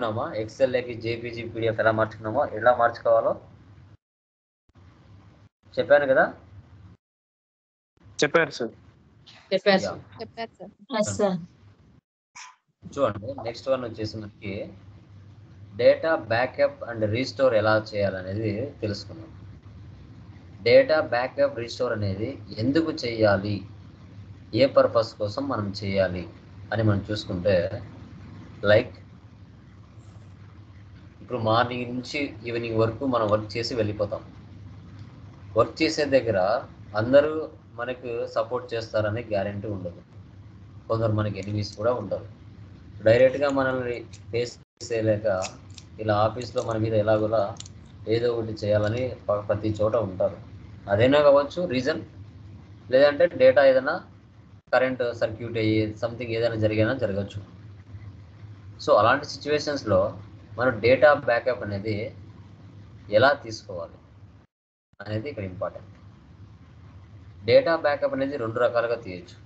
మార్చుకున్నామా ఎక్సెల్లోకి JPG PDF ఎలా మార్చుకున్నామో ఎలా మార్చుకోవాలో చెప్పాను కదా. చెప్పారు సార్. చూడండి నెక్స్ట్ వన్ వచ్చేసి మనకి డేటా బ్యాకప్ అండ్ రీస్టోర్ ఎలా చేయాలనేది తెలుసుకున్నాం. డేటా బ్యాకప్ రీస్టోర్ అనేది ఎందుకు చేయాలి, ఏ పర్పస్ కోసం మనం చేయాలి అని మనం చూసుకుంటే, లైక్ ఇప్పుడు మార్నింగ్ నుంచి ఈవినింగ్ వరకు మనం వర్క్ చేసి వెళ్ళిపోతాం. వర్క్ చేసే దగ్గర అందరూ మనకు సపోర్ట్ చేస్తారనే గ్యారెంటీ ఉండదు. కొందరు మనకి ఎనిమీస్ కూడా ఉంటారు. డైరెక్ట్గా మనల్ని ఫేస్ చేయలేక ఇలా ఆఫీస్లో మన మీద ఎలాగోలా ఏదో ఒకటి చేయాలని ప్రతి చోట ఉంటారు. అదైనా కావచ్చు రీజన్, లేదంటే డేటా ఏదైనా కరెంట్ సర్క్యూట్ అయ్యి సంథింగ్ ఏదైనా జరిగినా జరగచ్చు. సో అలాంటి సిచ్యువేషన్స్లో మనం డేటా బ్యాకప్ అనేది ఎలా తీసుకోవాలి అనేది ఇక్కడ ఇంపార్టెంట్. డేటా బ్యాకప్ అనేది రెండు రకాలుగా తీయచ్చు.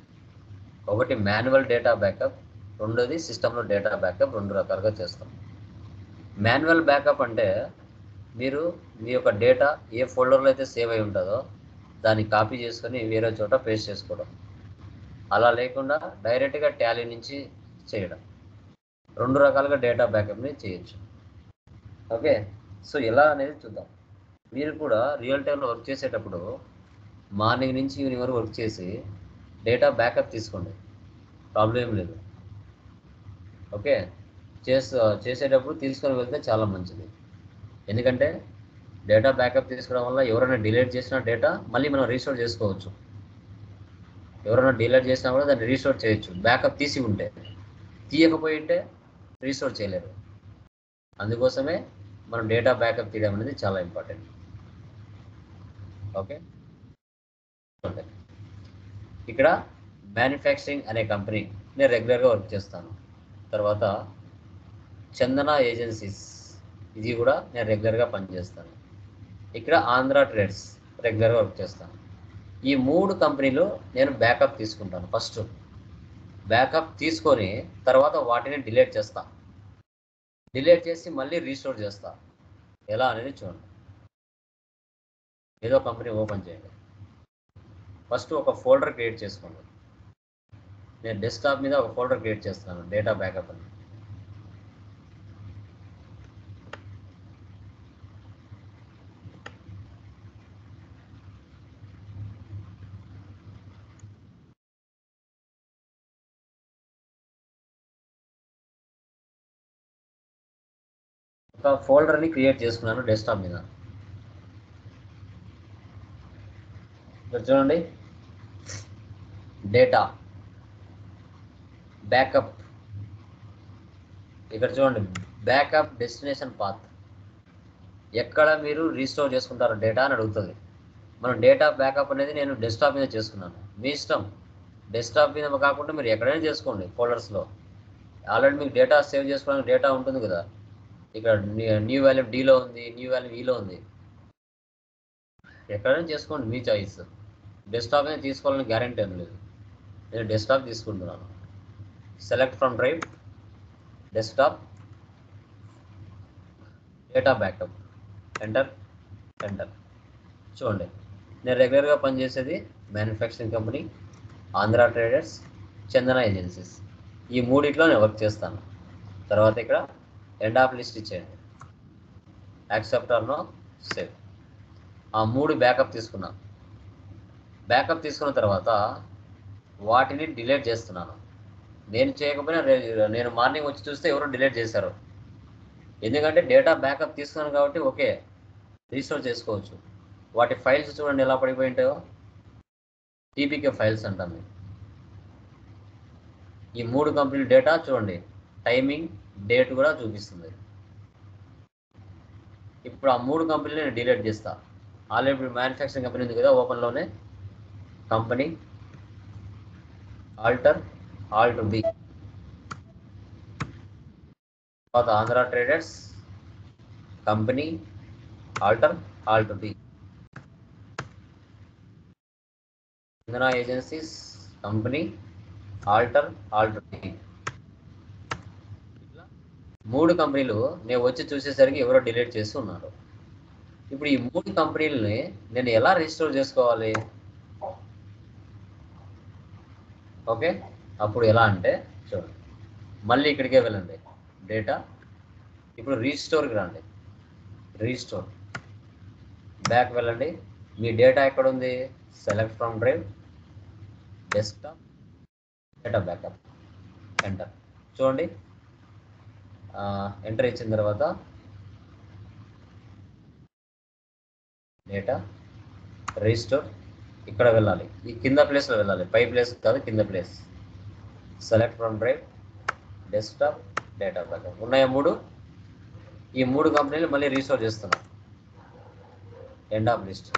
ఒకటి మాన్యువల్ డేటా బ్యాకప్, రెండోది సిస్టంలో డేటా బ్యాకప్. రెండు రకాలుగా చేస్తాం. మాన్యువల్ బ్యాకప్ అంటే మీరు మీ యొక్క డేటా ఏ ఫోల్డర్లో అయితే సేవ్ అయి ఉంటుందో దాన్ని కాపీ చేసుకొని వేరే చోట పేస్ట్ చేసుకోవడం. అలా లేకుండా డైరెక్ట్గా టాలీ నుంచి చేయడం. రెండు రకాలుగా డేటా బ్యాకప్ని చేయొచ్చు. ఓకే, సో ఎలా అనేది చూద్దాం. మీరు కూడా రియల్ టైంలో వర్క్ చేసేటప్పుడు మార్నింగ్ నుంచి ఈవినింగ్ వరకు వర్క్ చేసి డేటా బ్యాకప్ తీసుకోండి, ప్రాబ్లం ఏం లేదు. ఓకే, చేసేటప్పుడు తీసుకొని వెళ్తే చాలా మంచిది. ఎందుకంటే డేటా బ్యాకప్ తీసుకోవడం వల్ల ఎవరైనా డిలీట్ చేసిన డేటా మళ్ళీ మనం రీస్టోర్ చేసుకోవచ్చు. ఎవరైనా డిలీట్ చేసినా కూడా దాన్ని రీస్టోర్ చేయొచ్చు, బ్యాకప్ తీసి ఉంటే. తీయకపోయి ఉంటే రీస్టోర్ చేయలేరు. అందుకోసమే మనం డేటా బ్యాకప్ తీయడం అనేది చాలా ఇంపార్టెంట్. ఓకే, ఇక్కడ మ్యానుఫ్యాక్చరింగ్ అనే కంపెనీ నేను రెగ్యులర్గా వర్క్ చేస్తాను. తర్వాత చందన ఏజెన్సీస్, ఇది కూడా నేను రెగ్యులర్గా పనిచేస్తాను. ఇక్కడ ఆంధ్ర ట్రేడ్స్ రెగ్యులర్గా వర్క్ చేస్తాను. ఈ మూడు కంపెనీలు నేను బ్యాకప్ తీసుకుంటాను. ఫస్ట్ బ్యాకప్ తీసుకొని తర్వాత వాటిని డిలీట్ చేస్తా. డిలీట్ చేసి మళ్ళీ రీస్టోర్ చేస్తా. ఎలా అనేది చూడండి. ఏదో కంపెనీ ఓపెన్ చేయండి. ఫస్ట్ ఒక ఫోల్డర్ క్రియేట్ చేసుకోండి. నేను డెస్క్టాప్ మీద ఒక ఫోల్డర్ క్రియేట్ చేస్తున్నాను, డేటా బ్యాకప్ అని. ఒక ఫోల్డర్ని క్రియేట్ చేసుకున్నాను డెస్క్టాప్ మీద. ఇక్కడ చూడండి, డేటా బ్యాకప్. ఇక్కడ చూడండి, బ్యాకప్ డెస్టినేషన్ పాత్. ఎక్కడ మీరు రీస్టోర్ చేసుకుంటారో డేటా అని అడుగుతుంది. మనం డేటా బ్యాకప్ అనేది నేను డెస్క్టాప్ మీద చేసుకున్నాను. మీ ఇష్టం, డెస్క్టాప్ మీద కాకుండా మీరు ఎక్కడైనా చేసుకోండి. ఫోల్డర్స్లో ఆల్రెడీ మీకు డేటా సేవ్ చేసుకోవడానికి డేటా ఉంటుంది కదా. ఇక్కడ న్యూ వాల్యూమ్ డీలో ఉంది, న్యూ వాల్యూమ్ ఈలో ఉంది. ఎక్కడైనా చేసుకోండి, మీ చాయిస్. డెస్క్టాప్ మీద తీసుకోవాలని గ్యారెంటీ ఏం లేదు. నేను డెస్క్టాప్ తీసుకుంటున్నాను. Select from drive, desktop, data backup, enter enter. చూడండి, నేను రెగ్యులర్గా పనిచేసేది మ్యానుఫ్యాక్చరింగ్ కంపెనీ, ఆంధ్ర ట్రేడర్స్, చందన ఏజెన్సీస్. ఈ మూడిట్లో నేను వర్క్ చేస్తాను. తర్వాత ఇక్కడ ఎండ్ ఆఫ్ లిస్ట్ ఇచ్చేయండి, యాక్సెప్ట్ ఆర్ నో, సేవ్. ఆ మూడు బ్యాకప్ తీసుకున్నాను. బ్యాకప్ తీసుకున్న తర్వాత వాటిని డిలీట్ చేస్తున్నాను. నేను చేయకపోయినా నేను మార్నింగ్ వచ్చి చూస్తే ఎవరో డిలీట్ చేశారు. ఎందుకంటే డేటా బ్యాకప్ తీసుకున్నాను కాబట్టి ఓకే, రీస్టోర్ చేసుకోవచ్చు. వాటి ఫైల్స్ చూడండి ఎలా పడిపోయి ఉంటాయో. టీపీకే ఫైల్స్ అంటాం. ఈ మూడు కంపెనీల డేటా చూడండి, టైమింగ్, డేట్ కూడా చూపిస్తుంది. ఇప్పుడు ఆ మూడు కంపెనీలు నేను డిలీట్ చేస్తా. ఆల్రెడీ ఇప్పుడు మ్యానుఫ్యాక్చరింగ్ కంపెనీ ఉంది కదా, ఓపెన్లోనే కంపెనీ, ఆల్టర్, ఆల్ట్ బి, తర్వాత Andhra traders, company, alter, alt B, Chandana agencies, company, alter, alt B. ఇట్లా 3 కంపెనీలు నేను వచ్చి చూసేసరికి ఎవరో డిలీట్ చేసి ఉన్నారు. ఇప్పుడు ఈ 3 కంపెనీలని నేను ఎలా రిజిస్టర్ చేసుకోవాలి? ఓకే, అప్పుడు ఎలా అంటే చూడండి, మళ్ళీ ఇక్కడికే వెళ్ళండి, డేటా. ఇప్పుడు రీస్టోర్కి రండి, రీస్టోర్ బ్యాక్ వెళ్ళండి. మీ డేటా ఎక్కడ ఉంది? Select from drive, desktop, data backup, enter. చూడండి, ఎంటర్ ఇచ్చిన తర్వాత డేటా రీస్టోర్ ఇక్కడ వెళ్ళాలి, ఈ కింద ప్లేస్లో వెళ్ళాలి, పై ప్లేస్ కాదు, కింద place. Select from drive, desktop, data backup ఉన్నాయా 3? ఈ 3 కంపెనీలు మళ్ళీ రీస్టోర్ చేస్తున్నాం. End of list.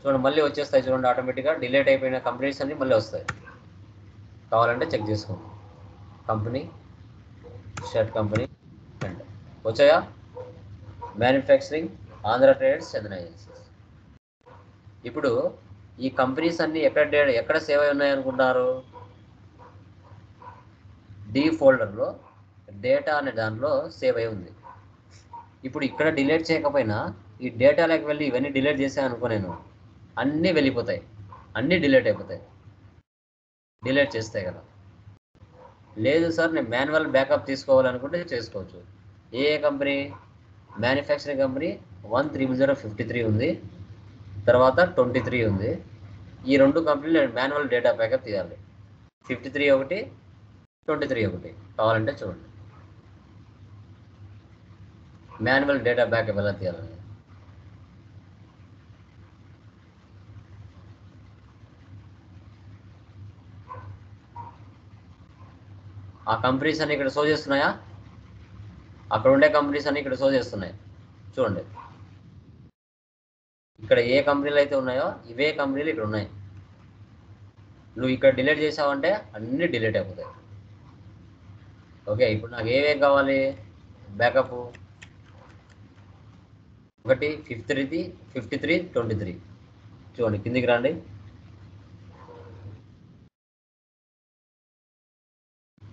చూడండి మళ్ళీ వచ్చేస్తాయి, చూడండి ఆటోమేటిక్గా డిలీట్ అయిపోయిన కంపెనీస్ అన్ని మళ్ళీ వస్తాయి. కావాలంటే చెక్ చేసుకోండి. కంపెనీ, షర్ట్ కంపెనీ, అండ్ వచ్చాయా? మ్యానుఫ్యాక్చరింగ్, ఆంధ్ర ట్రేడర్స్, చందన ఏజెన్సీస్. ఇప్పుడు ఈ కంపెనీస్ అన్ని ఎక్కడ సేవ్ అయి ఉన్నాయనుకుంటున్నారు? డి ఫోల్డర్లో డేటా అనే దాంట్లో సేవ్ అయి ఉంది. ఇప్పుడు ఇక్కడ డిలీట్ చేయకపోయినా ఈ డేటాలోకి వెళ్ళి ఇవన్నీ డిలీట్ చేసాను అనుకో, నేను అన్నీ వెళ్ళిపోతాయి, అన్నీ డిలీట్ అయిపోతాయి. డిలీట్ చేస్తే కదా. లేదు సార్ నేను మాన్యువల్ బ్యాకప్ తీసుకోవాలనుకుంటే చేసుకోవచ్చు. ఏ కంపెనీ? మ్యానుఫ్యాక్చరింగ్ కంపెనీ 10053 ఉంది, తర్వాత 23 ఉంది. ఈ 2 కంపెనీలు నేను మాన్యువల్ డేటా బ్యాకప్ తీయాలి. 53 ఒకటి, 23 ఒకటి. కావాలంటే చూడండి మాన్యువల్ డేటా బ్యాకప్ ఎలా తీయాలని. ఆ కంపెనీస్ అన్ని ఇక్కడ షో చేస్తున్నాయా? అక్కడ ఉండే కంపెనీస్ అన్ని ఇక్కడ షో చేస్తున్నాయి. చూడండి, ఇక్కడ ఏ కంపెనీలు అయితే ఉన్నాయో ఇవే కంపెనీలు ఇక్కడ ఉన్నాయి. నువ్వు ఇక్కడ డిలీట్ చేసావంటే అన్నీ డిలీట్ అయిపోతాయి. ఓకే, ఇప్పుడు నాకు ఏమేం కావాలి? బ్యాకప్ ఒకటి 53, 23. చూడండి కిందికి రండి,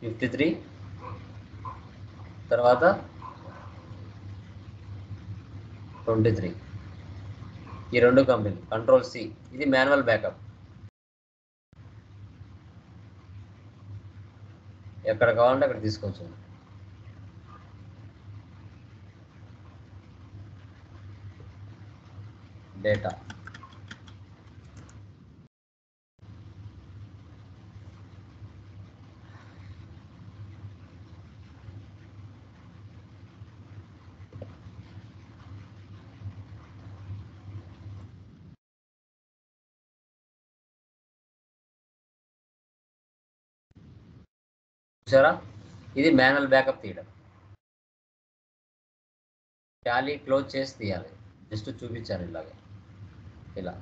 53 తర్వాత 23. ఈ 2 కంపెనీలు. కంట్రోల్ C, ఇది మాన్యువల్ బ్యాకప్. ఎక్కడ కావాలంటే అక్కడ తీసుకోవచ్చు. డేటా చూసారా? ఇది మాన్యువల్ బ్యాకప్ తీయడం. టాలీ క్లోజ్ చేసి తీయాలి. జస్ట్ చూపించాను ఇలాగే, ఇలా.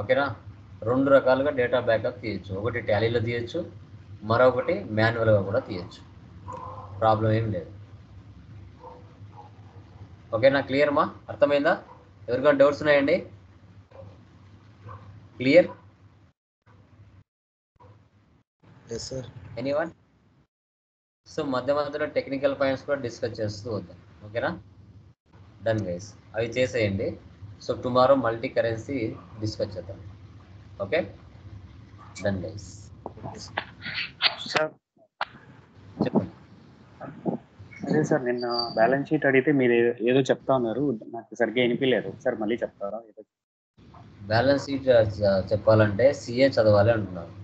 ఓకేనా? 2 రకాలుగా డేటా బ్యాకప్ తీయచ్చు. ఒకటి టాలీలో తీయచ్చు, మరొకటి మాన్యువల్గా కూడా తీయచ్చు. ప్రాబ్లం ఏం లేదు. ఓకేనా? క్లియర్ మా? అర్థమైందా? ఎవరికైనా డౌట్స్ ఉన్నాయండి? Clear? Yes sir. Anyone? So మధ్య మధ్యలో టెక్నికల్ పాయింట్స్ కూడా డిస్కస్ చేస్తూ వద్దాం. ఓకేనా? డన్ గైస్, అవి చేసేయండి. So tomorrow multi currency discuss చేద్దాం. Okay, done guys. సార్ చెప్పండి. అదే సార్, నిన్న బ్యాలెన్స్ షీట్ అడిగితే మీరు ఏదో చెప్తా ఉన్నారు, నాకు సరిగ్గా వినిపించలేదు. సార్ మళ్ళీ చెప్తారా? బ్యాలెన్స్ షీట్ చెప్పాలంటే సిఏ చదవాలి అంటున్నారు.